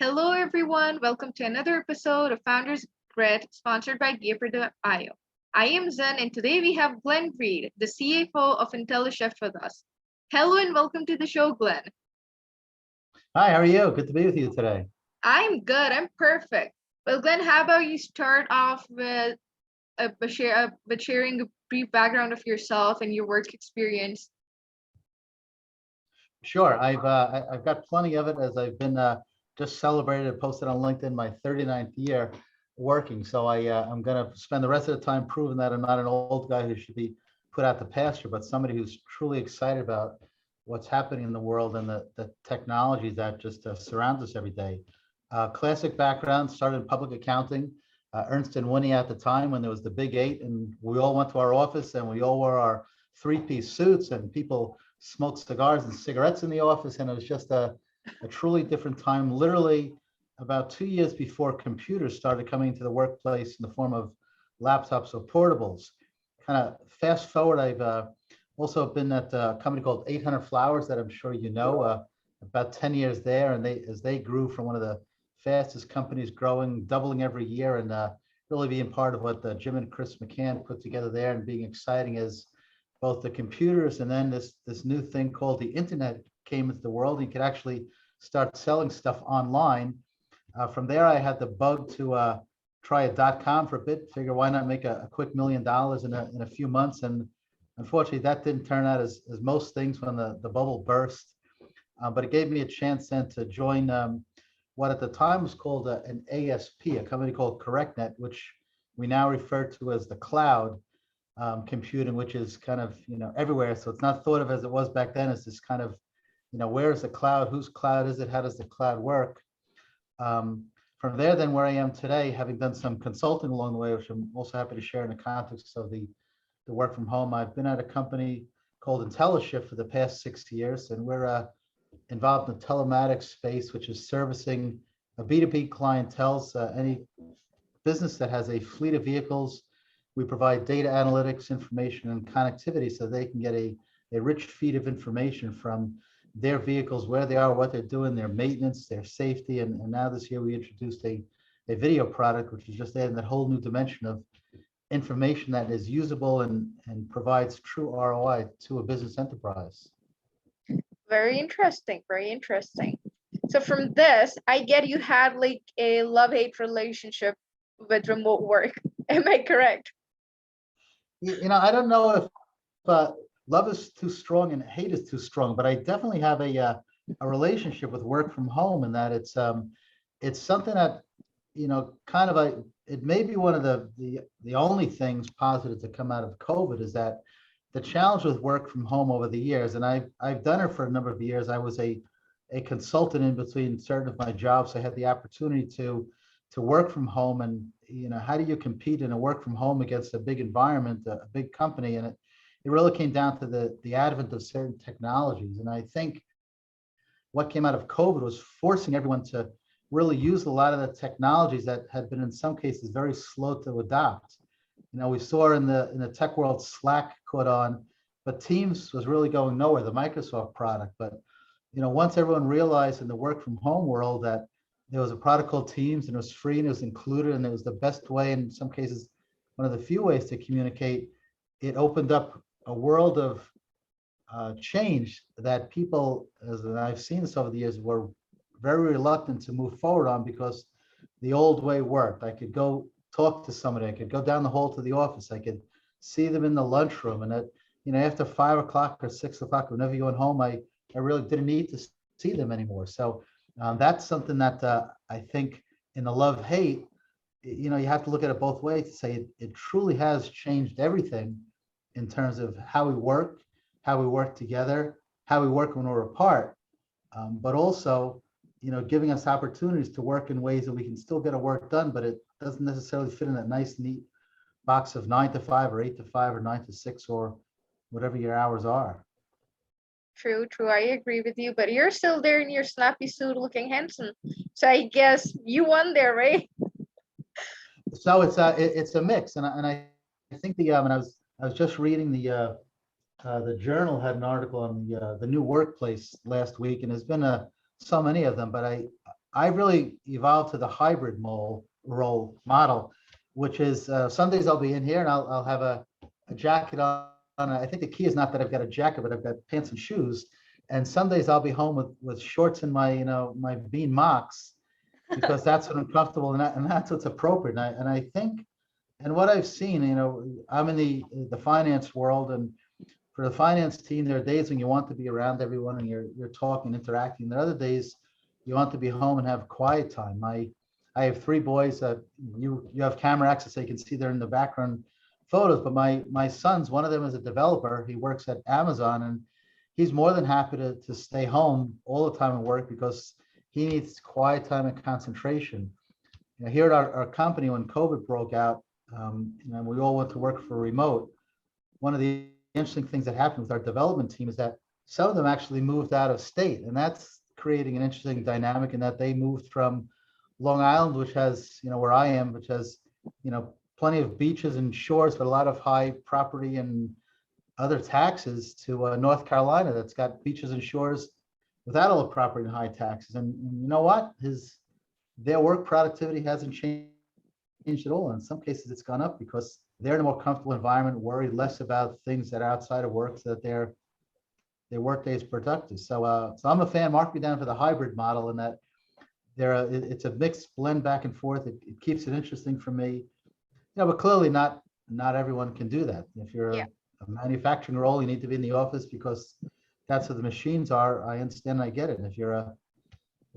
Hello, everyone. Welcome to another episode of Founders Grid, sponsored by Gaper.io. I am Zen, and today we have Glenn Reed, the CFO of IntelliShift, with us. Hello, and welcome to the show, Glenn. Hi, how are you? Good to be with you today. I'm good. I'm perfect. Well, Glenn, how about you start off with sharing a brief background of yourself and your work experience? Sure, I've got plenty of it as I've been just celebrated and posted on LinkedIn my 39th year working. So I'm going to spend the rest of the time proving that I'm not an old guy who should be put out to pasture, but somebody who's truly excited about what's happening in the world and the technologies that just surrounds us every day. Classic background, started in public accounting, Ernst & Winnie at the time when there was the Big Eight, and we all went to our office and we all wore our three-piece suits, and people smoked cigars and cigarettes in the office, and it was just a truly different time. Literally about 2 years before computers started coming into the workplace in the form of laptops or portables. Kind of fast forward, I've also been at a company called 800 Flowers that I'm sure you know, about 10 years there, and as they grew from one of the fastest companies growing, doubling every year, and really being part of what Jim and Chris McCann put together there, and being exciting as both the computers and then this new thing called the internet came into the world. You could actually start selling stuff online. From there, I had the bug to try a .com for a bit, figure why not make a quick $1 million in a few months. And unfortunately, that didn't turn out as most things when the bubble burst. But it gave me a chance then to join what at the time was called an ASP, a company called CorrectNet, which we now refer to as the cloud computing, which is kind of everywhere. So it's not thought of as it was back then as this kind of where is the cloud, whose cloud is it, how does the cloud work? From there, then where I am today, having done some consulting along the way, which I'm also happy to share in the context of the work from home. I've been at a company called IntelliShift for the past 6 years, and we're involved in the telematics space, which is servicing a B2B clientele, any business that has a fleet of vehicles. We provide data analytics, information, and connectivity so they can get a rich feed of information from their vehicles, where they are, what they're doing, their maintenance, their safety. And now this year we introduced a video product, which is just adding that whole new dimension of information that is usable and provides true ROI to a business enterprise. Very interesting. Very interesting. So from this, I get you had like a love-hate relationship with remote work. Am I correct? I don't know if love is too strong and hate is too strong, but I definitely have a relationship with work from home, and that it's something that kind of it may be one of the only things positive to come out of COVID is that the challenge with work from home over the years, and I've done it for a number of years. I was a consultant in between certain of my jobs. I had the opportunity to work from home, and how do you compete in a work from home against a big environment, a big company? And it really came down to the advent of certain technologies. And I think what came out of COVID was forcing everyone to really use a lot of the technologies that had been in some cases very slow to adopt. We saw in the tech world Slack caught on, but Teams was really going nowhere, the Microsoft product. But once everyone realized in the work from home world that there was a product called Teams, and it was free and it was included, and it was the best way, in some cases, one of the few ways to communicate, it opened up a world of change that people, as I've seen this over the years, were very reluctant to move forward on because the old way worked. I could go talk to somebody, I could go down the hall to the office, I could see them in the lunchroom, and after 5 o'clock or 6 o'clock, whenever you went home, I really didn't need to see them anymore. So that's something that I think in the love-hate, you have to look at it both ways to say it truly has changed everything in terms of how we work together, how we work when we're apart, but also, giving us opportunities to work in ways that we can still get our work done, but it doesn't necessarily fit in that nice, neat box of 9 to 5 or 8 to 5 or 9 to 6 or whatever your hours are. True. I agree with you, but you're still there in your snappy suit looking handsome. So I guess you won there, right? So it's a mix, and I think and I was just reading the Journal had an article on the new workplace last week, and there's been so many of them, but I've really evolved to the hybrid role model, which is some days I'll be in here and I'll have a jacket on. I think the key is not that I've got a jacket, but I've got pants and shoes. And some days I'll be home with shorts and my bean mocks because that's what I'm comfortable and that's what's appropriate. And I think, and what I've seen, I'm in the finance world, and for the finance team, there are days when you want to be around everyone and you're talking, interacting. There are other days you want to be home and have quiet time. I have three boys that you have camera access, so you can see they're in the background photos. But my sons, one of them is a developer. He works at Amazon, and he's more than happy to stay home all the time and work because he needs quiet time and concentration. Here at our company, when COVID broke out, we all went to work for remote. One of the interesting things that happened with our development team is that some of them actually moved out of state, and that's creating an interesting dynamic in that they moved from Long Island, which has, where I am, which has, plenty of beaches and shores, but a lot of high property and other taxes, to North Carolina that's got beaches and shores without all the property and high taxes. And you know what? Their work productivity hasn't changed at all. In some cases, it's gone up because they're in a more comfortable environment, worried less about things that are outside of work, so that their workday is productive. So I'm a fan. Mark me down for the hybrid model, in that it's a mixed blend back and forth. It keeps it interesting for me, but clearly not everyone can do that. If you're Yeah. a manufacturing role, you need to be in the office because that's where the machines are. I understand, I get it. And if you're a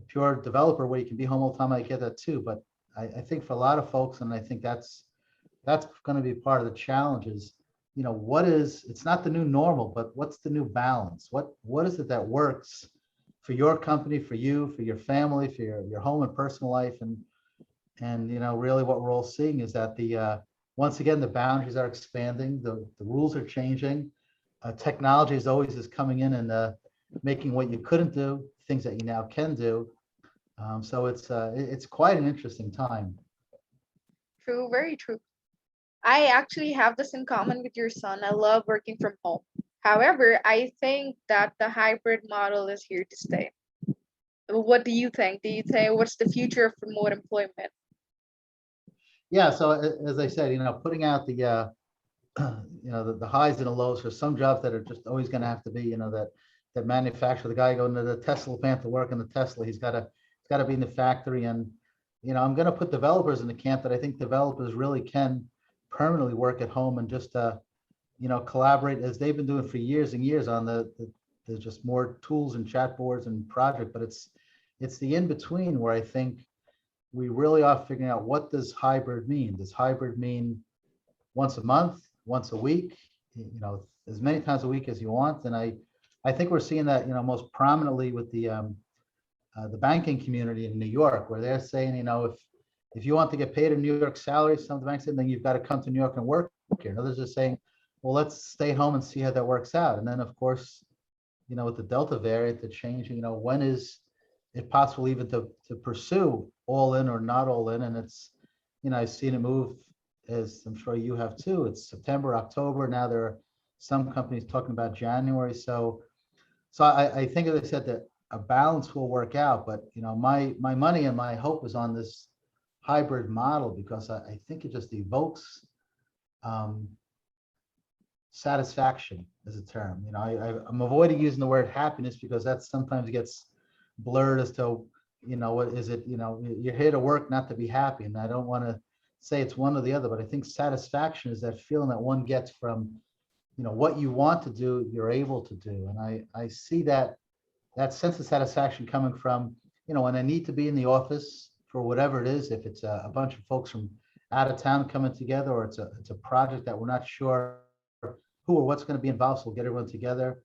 pure developer where you can be home all the time, I get that too. But I think for a lot of folks, and I think that's going to be part of the challenges. It's not the new normal, but what's the new balance? What is it that works for your company, for you, for your family, for your home and personal life? And really what we're all seeing is that once again, the boundaries are expanding, the rules are changing. Technology is coming in and making what you couldn't do, things that you now can do. So it's quite an interesting time. True, very true. I actually have this in common with your son. I love working from home. However, I think that the hybrid model is here to stay. What do you think? Do you think what's the future of remote employment? Yeah. So as I said, putting out the highs and the lows for some jobs that are just always going to have to be, that manufacturer, the guy going to the Tesla plant to work in the Tesla, he's got to be in the factory. And, I'm going to put developers in the camp that I think developers really can permanently work at home and just, collaborate as they've been doing for years and years on there's just more tools and chat boards and project, but it's the in between where I think we really are figuring out, what does hybrid mean? Does hybrid mean once a month, once a week, as many times a week as you want? And I think we're seeing that, most prominently with the banking community in New York, where they're saying, if you want to get paid a New York salary, some of the banks say, then you've got to come to New York and work here. And others are saying, well, let's stay home and see how that works out. And then, of course, with the Delta variant, the changing, when is it possible even to pursue all in or not all in? And it's, I've seen it move, as I'm sure you have too. It's September, October. Now there are some companies talking about January. So I think, as I said, that a balance will work out. But my money and my hope is on this hybrid model, because I think it just evokes satisfaction as a term. I'm avoiding using the word happiness because that sometimes gets blurred as to, what is it, you're here to work, not to be happy. And I don't want to say it's one or the other, but I think satisfaction is that feeling that one gets from, what you want to do, you're able to do. And I see that sense of satisfaction coming from, when I need to be in the office for whatever it is, if it's a bunch of folks from out of town coming together, or it's a project that we're not sure who or what's going to be involved, so we'll get everyone together,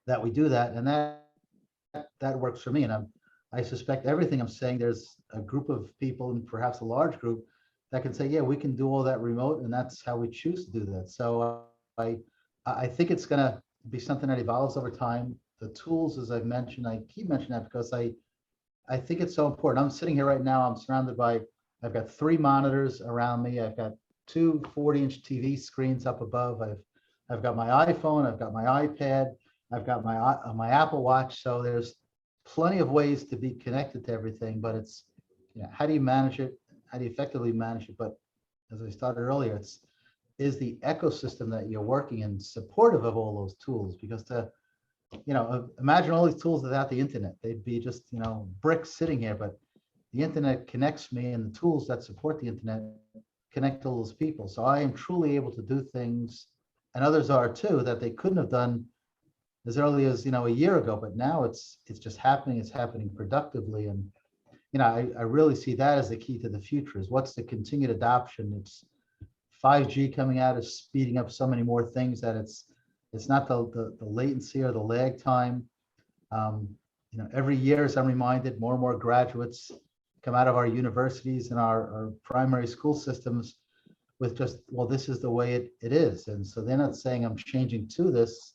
that we do that. And that works for me. And I suspect everything I'm saying, there's a group of people, and perhaps a large group, that can say, yeah, we can do all that remote, and that's how we choose to do that. So I think it's going to be something that evolves over time. The tools, as I've mentioned, I keep mentioning that because I think it's so important. I'm sitting here right now, I'm surrounded by, I've got 3 monitors around me. I've got 2 40-inch TV screens up above. I've got my iPhone, I've got my iPad, I've got my Apple Watch. So there's plenty of ways to be connected to everything, but it's, how do you manage it? How do you effectively manage it? But as I started earlier, is the ecosystem that you're working in supportive of all those tools? Because imagine all these tools without the internet, they'd be just, bricks sitting here, but the internet connects me, and the tools that support the internet connect all those people. So I am truly able to do things, and others are too, that they couldn't have done as early as, a year ago, but now it's just happening. It's happening productively. And, I really see that as the key to the future is what's the continued adoption. It's 5G coming out is speeding up so many more things that it's not the latency or the lag time. Every year, as I'm reminded, more and more graduates come out of our universities and our primary school systems with just, well, this is the way it is. And so they're not saying I'm changing to this.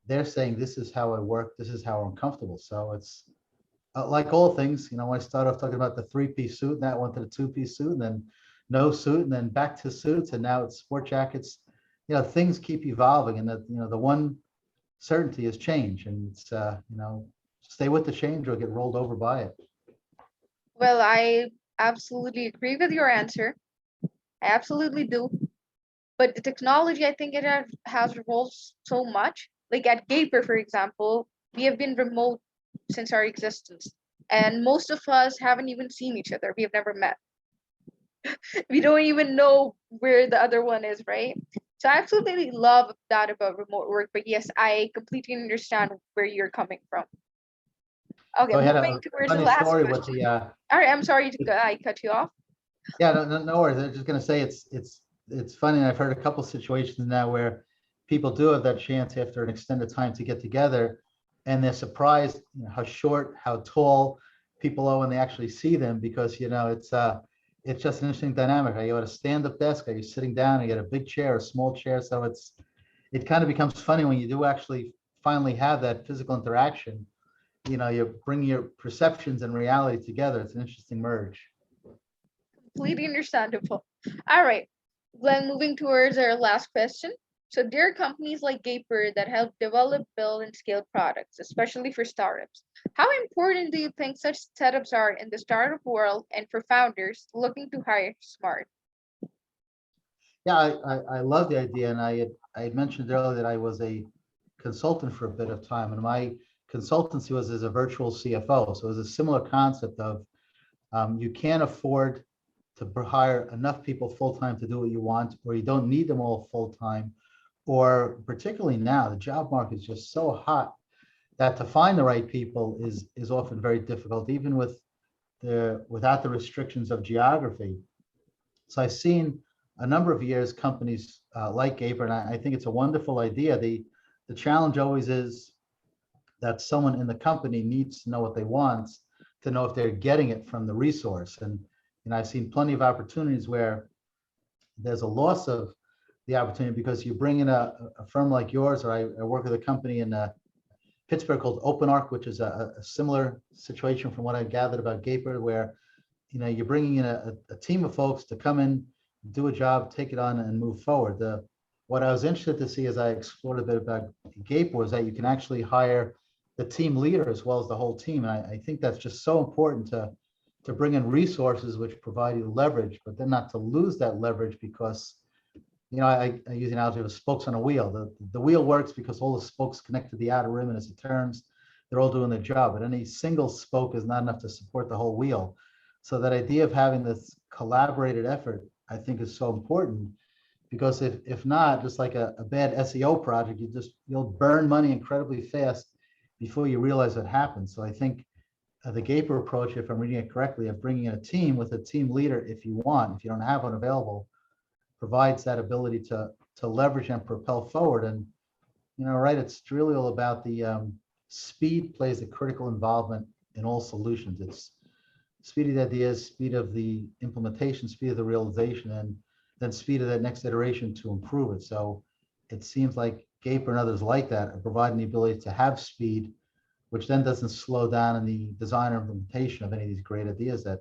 They're saying this is how I work. This is how I'm comfortable. So it's like all things, when I started off talking about the 3-piece suit, and that went to the 2-piece suit, and then no suit, and then back to suits, and now it's sport jackets. Things keep evolving, and the one certainty is change, and it's stay with the change or get rolled over by it. Well, I absolutely agree with your answer. I absolutely do. But the technology, I think has evolved so much. Like at Gaper, for example, we have been remote since our existence. And most of us haven't even seen each other. We have never met. We don't even know where the other one is, right? So I absolutely love that about remote work. But yes, I completely understand where you're coming from. Okay, So I had moving a towards the funny last story with question. the All right, I'm sorry I cut you off. yeah, no worries. I was just gonna say it's funny. I've heard a couple situations now where people do have that chance after an extended time to get together, and they're surprised how short, how tall people are when they actually see them, because it's just an interesting dynamic. Are you at a stand-up desk? Are you sitting down? Are you at a big chair, a small chair? So it kind of becomes funny when you do actually finally have that physical interaction. You bring your perceptions and reality together. It's an interesting merge. Completely understandable. All right, Glenn, moving towards our last question. So there are companies like Gaper that help develop, build, and scale products, especially for startups. How important do you think such setups are in the startup world and for founders looking to hire smart? Yeah, I love the idea, and I had mentioned earlier that I was a consultant for a bit of time, and my consultancy was as a virtual CFO. So it was a similar concept of you can't afford to hire enough people full time to do what you want, or you don't need them all full time, or particularly now the job market is just so hot that to find the right people is often very difficult, even without the restrictions of geography. So I've seen a number of years companies like Gaper, and I think it's a wonderful idea. The challenge always is that someone in the company needs to know what they want to know if they're getting it from the resource. And I've seen plenty of opportunities where there's a loss of the opportunity because you bring in a firm like yours, or I work with a company in Pittsburgh called OpenArc, which is a similar situation from what I gathered about Gaper, where you're bringing in a team of folks to come in, do a job, take it on, and move forward. What I was interested to see as I explored a bit about Gaper was that you can actually hire the team leader as well as the whole team. And I think that's just so important to bring in resources which provide you leverage, but then not to lose that leverage because, I use the analogy of spokes on a wheel. The wheel works because all the spokes connect to the outer rim, and as it turns, they're all doing their job. But any single spoke is not enough to support the whole wheel. So that idea of having this collaborated effort, I think, is so important, because if not, just like a bad SEO project, you'll burn money incredibly fast before you realize what happened. So I think the Gaper approach, if I'm reading it correctly, of bringing in a team with a team leader, if you don't have one available, provides that ability to leverage and propel forward. And right, it's really all about the speed plays a critical involvement in all solutions. It's speed of the ideas, speed of the implementation, speed of the realization, and then speed of that next iteration to improve it. So it seems like Gaper and others like that are providing the ability to have speed, which then doesn't slow down in the design or implementation of any of these great ideas that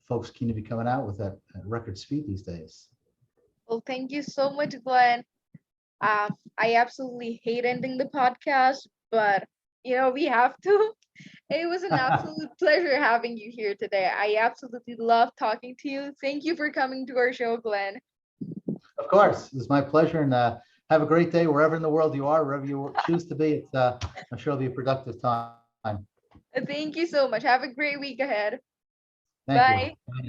folks keen to be coming out with at record speed these days. Well, thank you so much, Glenn. I absolutely hate ending the podcast, but We have to. It was an absolute pleasure having you here today. I absolutely love talking to you. Thank you for coming to our show, Glenn. Of course, it's my pleasure, and have a great day wherever in the world you are, wherever you choose to be. I'm sure it'll be a productive time. Thank you so much. Have a great week ahead. Thank you. Bye. Bye now.